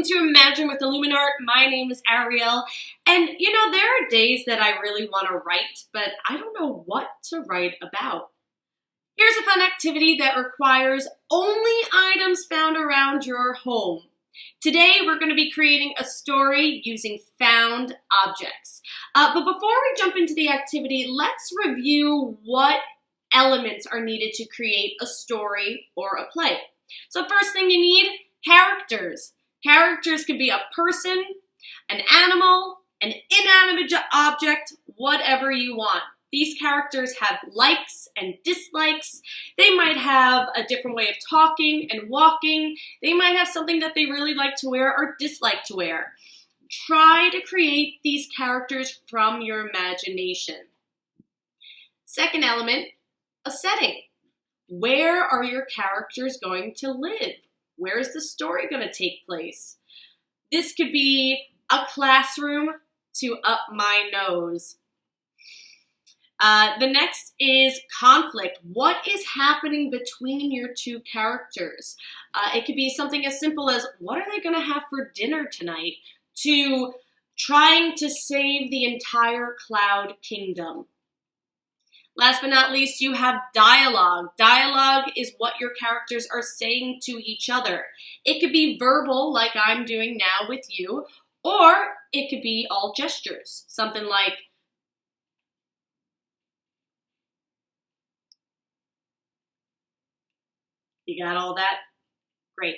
to Imagine with IlluminArt. My name is Ariel, and there are days that I really want to write, but I don't know what to write about. Here's a fun activity that requires only items found around your home. Today, we're going to be creating a story using found objects. But before we jump into the activity, let's review what elements are needed to create a story or a play. So first thing you need, characters. Characters could be a person, an animal, an inanimate object, whatever you want. These characters have likes and dislikes. They might have a different way of talking and walking. They might have something that they really like to wear or dislike to wear. Try to create these characters from your imagination. Second element, a setting. Where are your characters going to live? Where is the story going to take place? This could be a classroom to up my nose. The next is conflict. What is happening between your two characters? It could be something as simple as, what are they going to have for dinner tonight? To trying to save the entire cloud kingdom. Last but not least, you have dialogue. Dialogue is what your characters are saying to each other. It could be verbal, like I'm doing now with you, or it could be all gestures. Something like, you got all that? Great.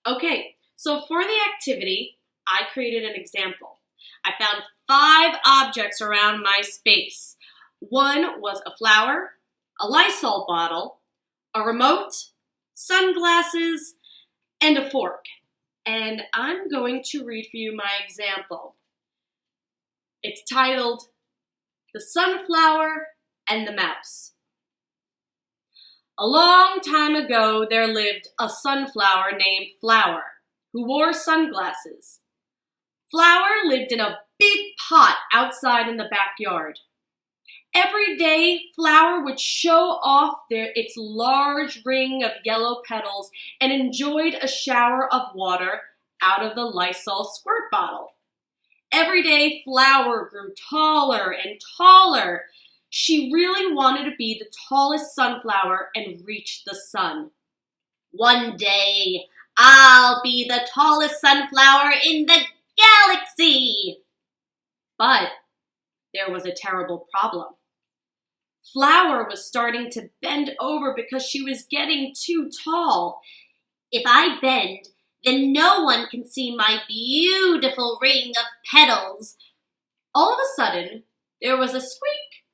Okay, so for the activity, I created an example. I found 5 objects around my space. One was a flower, a Lysol bottle, a remote, sunglasses, and a fork. And I'm going to read for you my example. It's titled, The Sunflower and the Mouse. A long time ago, there lived a sunflower named Flower, who wore sunglasses. Flower lived in a big pot outside in the backyard. Every day, Flower would show off its large ring of yellow petals and enjoyed a shower of water out of the Lysol squirt bottle. Every day, Flower grew taller and taller. She really wanted to be the tallest sunflower and reach the sun. One day, I'll be the tallest sunflower in the galaxy! But there was a terrible problem. Flower was starting to bend over because she was getting too tall. If I bend, then no one can see my beautiful ring of petals. All of a sudden, there was a squeak.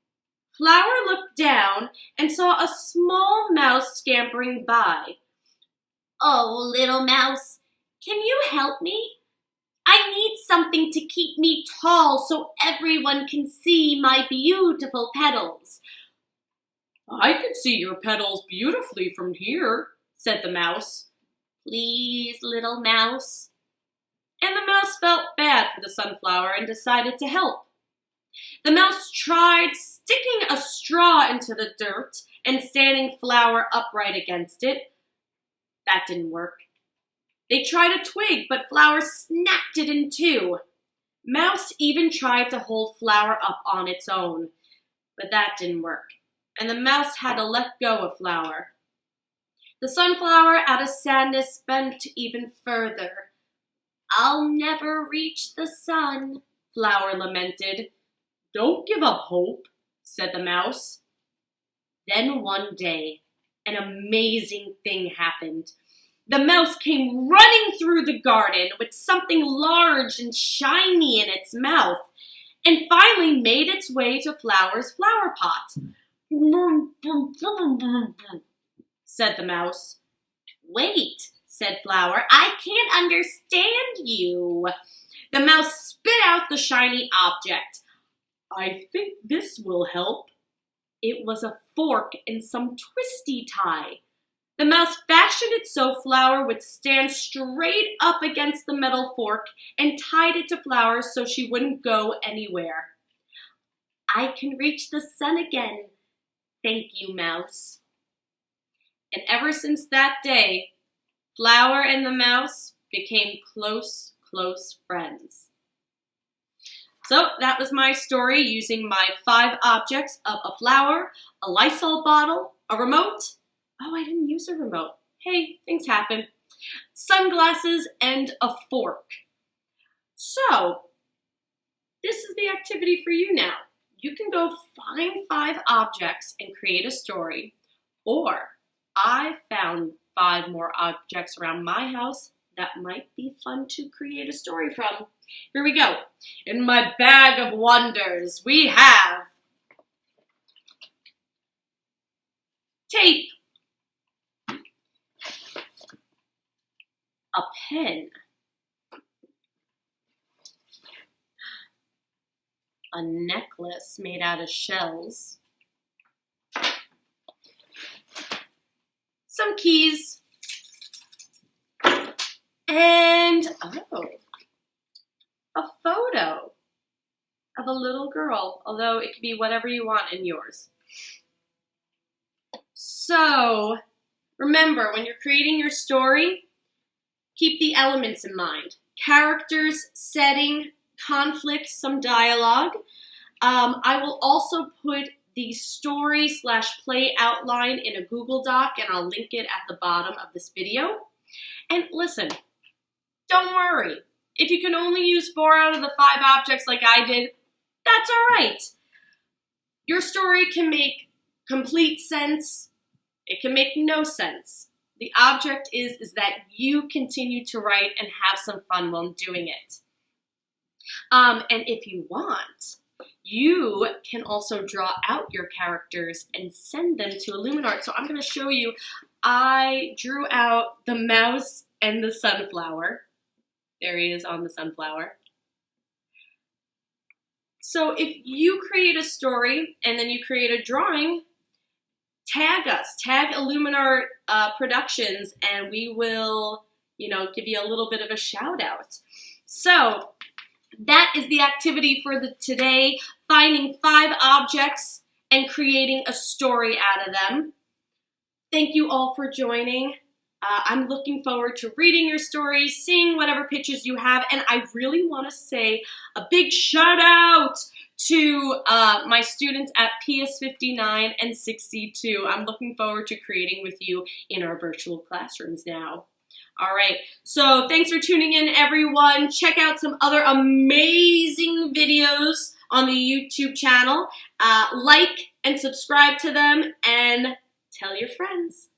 Flower looked down and saw a small mouse scampering by. Oh, little mouse, can you help me? I need something to keep me tall so everyone can see my beautiful petals. I can see your petals beautifully from here, said the mouse. Please, little mouse. And the mouse felt bad for the sunflower and decided to help. The mouse tried sticking a straw into the dirt and standing Flower upright against it. That didn't work. They tried a twig, but Flower snapped it in two. Mouse even tried to hold Flower up on its own, but that didn't work, and the mouse had to let go of Flower. The sunflower, out of sadness, bent even further. I'll never reach the sun, Flower lamented. Don't give up hope, said the mouse. Then one day, an amazing thing happened. The mouse came running through the garden with something large and shiny in its mouth, and finally made its way to Flower's flower pot. Said the mouse. Wait, said Flower, I can't understand you. The mouse spit out the shiny object. I think this will help. It was a fork and some twisty tie. The mouse fashioned it so Flower would stand straight up against the metal fork and tied it to Flower so she wouldn't go anywhere. I can reach the sun again. Thank you, mouse. And ever since that day, Flower and the mouse became close friends. So that was my story using my 5 objects of a flower, a Lysol bottle, a remote. Oh, I didn't use a remote. Hey, things happen. Sunglasses and a fork. So this is the activity for you now. You can go find 5 objects and create a story, or I found 5 more objects around my house that might be fun to create a story from. Here we go. In my bag of wonders, we have tape, a pen, a necklace made out of shells, some keys, and a photo of a little girl, although it could be whatever you want in yours. So remember, when you're creating your story, keep the elements in mind. Characters, setting, conflict, some dialogue. I will also put the story/play outline in a Google Doc, and I'll link it at the bottom of this video. And listen, don't worry. If you can only use 4 out of the 5 objects like I did, that's all right. Your story can make complete sense. It can make no sense. The object is that you continue to write and have some fun while doing it. And if you want, you can also draw out your characters and send them to IlluminArt. So I'm going to show you, I drew out the mouse and the sunflower. There he is on the sunflower. So if you create a story and then you create a drawing, tag us, tag IlluminArt Productions, and we will, give you a little bit of a shout out. So that is the activity for today, finding 5 objects and creating a story out of them. Thank you all for joining. I'm looking forward to reading your stories, seeing whatever pictures you have, and I really want to say a big shout out to my students at PS 59 and 62. I'm looking forward to creating with you in our virtual classrooms now. All right, so thanks for tuning in, everyone. Check out some other amazing videos on the YouTube channel. Like and subscribe to them, and tell your friends.